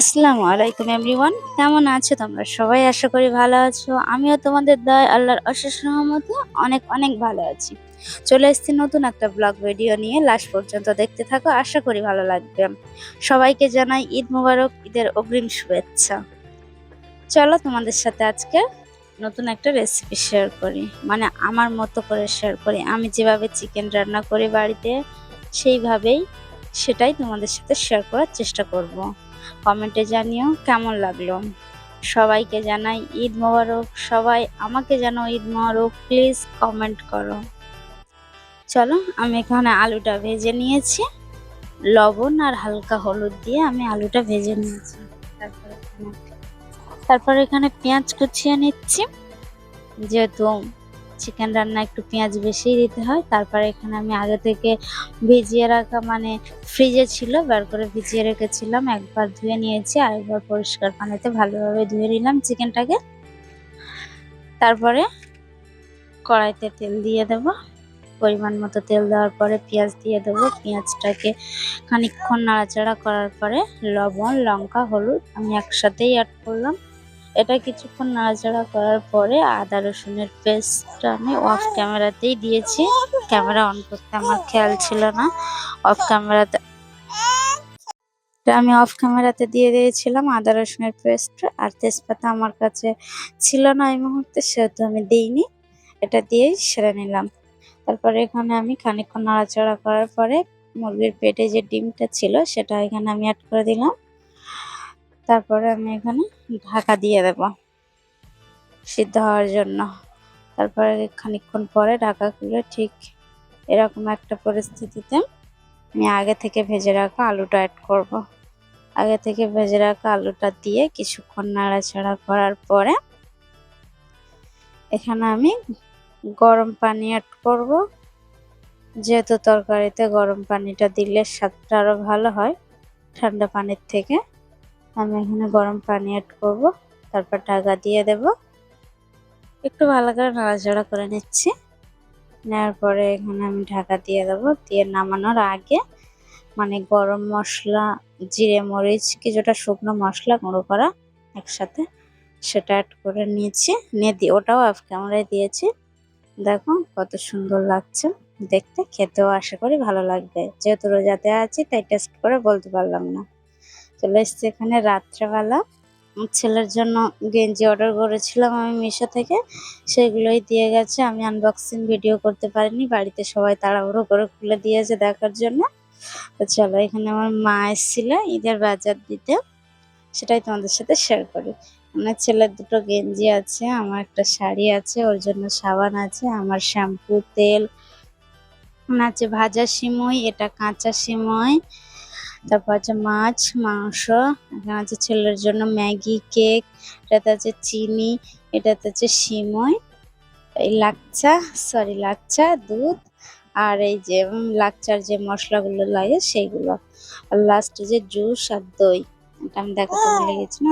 আসসালামু আলাইকুম এভরিওয়ান, কেমন আছো তোমরা সবাই? আশা করি ভালো আছো। আমিও তোমাদের দয়ায় আল্লাহর অশেষ রহমতে অনেক অনেক ভালো আছি। চলে এসেছি নতুন একটা ব্লগ ভিডিও নিয়ে, লাস্ট পর্যন্ত দেখতে থাকো, আশা করি ভালো লাগবে। সবাইকে জানাই ঈদ মোবারক, ঈদের অগ্রিম শুভেচ্ছা। চলো তোমাদের সাথে আজকে নতুন একটা রেসিপি শেয়ার করি, মানে আমার মতো করে শেয়ার করি। আমি যেভাবে চিকেন রান্না করি বাড়িতে, সেইভাবেই সেটাই তোমাদের সাথে শেয়ার করার চেষ্টা করব। কমেন্টে জানিও কেমন লাগলো। সবাইকে জানাই ঈদ মোবারক, সবাই আমাকে জানাও ঈদ মোবারক, প্লিজ কমেন্ট করো। চলো, আমি এখানে আলুটা ভেজে নিয়েছি, লবণ আর হালকা হলুদ দিয়ে আমি আলুটা ভেজে নিয়েছি। তারপরে এখানে পেঁয়াজ কুচিয়ে নিচ্ছি, যেহেতু চিকেন রান্না একটু পেঁয়াজ বেশি দিতে হয়। তারপরে এখানে আমি আগে থেকে ভিজিয়ে রাখা, মানে ফ্রিজে ছিল, বার করে ভিজিয়ে রেখেছিলাম, একবার ধুয়ে নিয়েছি, আরেকবার পরিষ্কার পানিতে ভালোভাবে ধুয়ে নিলাম চিকেনটাকে। তারপরে কড়াইতে তেল দিয়ে দেব, পরিমাণ মতো তেল দেওয়ার পরে পেঁয়াজ দিয়ে দেবো। পেঁয়াজটাকে খানিকক্ষণ নাড়াচাড়া করার পরে লবণ, লঙ্কা, হলুদ আমি একসাথেই অ্যাড করলাম। এটা কিছুক্ষণ নাড়াচাড়া করার পরে আদা রসুনের পেস্টটা আমি অফ ক্যামেরাতেই দিয়েছি, ক্যামেরা অন করতে আমার খেয়াল ছিল না। অফ ক্যামেরাতে আমি অফ ক্যামেরাতে দিয়ে দিয়েছিলাম আদা রসুনের পেস্ট, আর তেজপাতা আমার কাছে ছিল না এই মুহূর্তে, সেহেতু আমি দিইনি। এটা দিয়েই সেরে নিলাম। তারপরে এখানে আমি খানিকক্ষণ নাড়াচাড়া করার পরে মুরগির পেটে যে ডিমটা ছিল সেটা এখানে আমি অ্যাড করে দিলাম। তারপরে আমি এখানে ঢাকা দিয়ে দেব সিদ্ধ হওয়ার জন্য। তারপরে খানিকক্ষণ পরে ঢাকা খুলে ঠিক এরকম একটা পরিস্থিতিতে আমি আগে থেকে ভেজে রাখা আলুটা অ্যাড করব। আগে থেকে ভেজে রাখা আলুটা দিয়ে কিছুক্ষণ নাড়াচাড়া করার পরে এখানে আমি গরম পানি অ্যাড করব। যেহেতু তরকারিতে গরম পানিটা দিলে স্বাদটা আরও ভালো হয় ঠান্ডা পানির থেকে, আমি এখানে গরম পানি অ্যাড করব। তারপর ঢাকা দিয়ে দেব, একটু ভালো করে নাড়াচাড়া করে নিচ্ছি। নেওয়ার পরে এখানে আমি ঢাকা দিয়ে দেবো। দিয়ে নামানোর আগে মানে গরম মশলা, জিরে, মরিচ, কিছুটা শুকনো মশলা গুঁড়ো করা একসাথে, সেটা অ্যাড করে নিয়েছি। নিয়ে ওটাও অফ ক্যামেরায় দিয়েছি। দেখো কত সুন্দর লাগছে দেখতে, খেতেও আশা করি ভালো লাগবে। যেহেতু রোজাতে আছি তাই টেস্ট করে বলতে পারলাম না। চলে এসছি এখানে রাত্রেবেলা, ছেলের জন্য গেঞ্জি অর্ডার করেছিলাম আমি মিশো থেকে, সেগুলোই দিয়ে গেছে। আমি আনবক্সিং ভিডিও করতে পারিনি, বাড়িতে সবাই তাড়াহুড়ো করে খুলে দিয়েছে দেখার জন্য। তো চলো, এখানে আমার মা এসেছিল ঈদের বাজার দিতে, সেটাই তোমাদের সাথে শেয়ার করি। আমার ছেলের দুটো গেঞ্জি আছে, আমার একটা শাড়ি আছে, ওর জন্য সাবান আছে, আমার শ্যাম্পু, তেল আছে, ভাজা সিমই, এটা কাঁচা সিমই, তারপর আছে মাছ, মাংস, এখানে আছে ছেলের জন্য ম্যাগি, কেক, এটাতে আছে চিনি, এটাতে আছে সিমই, এই লাচ্চা, দুধ, আর এই যে লাচ্চার যে মশলাগুলো লাগে সেইগুলো, আর লাস্টে যে জুস আর দই, এটা আমি দেখাতে ভুলে গেছি না।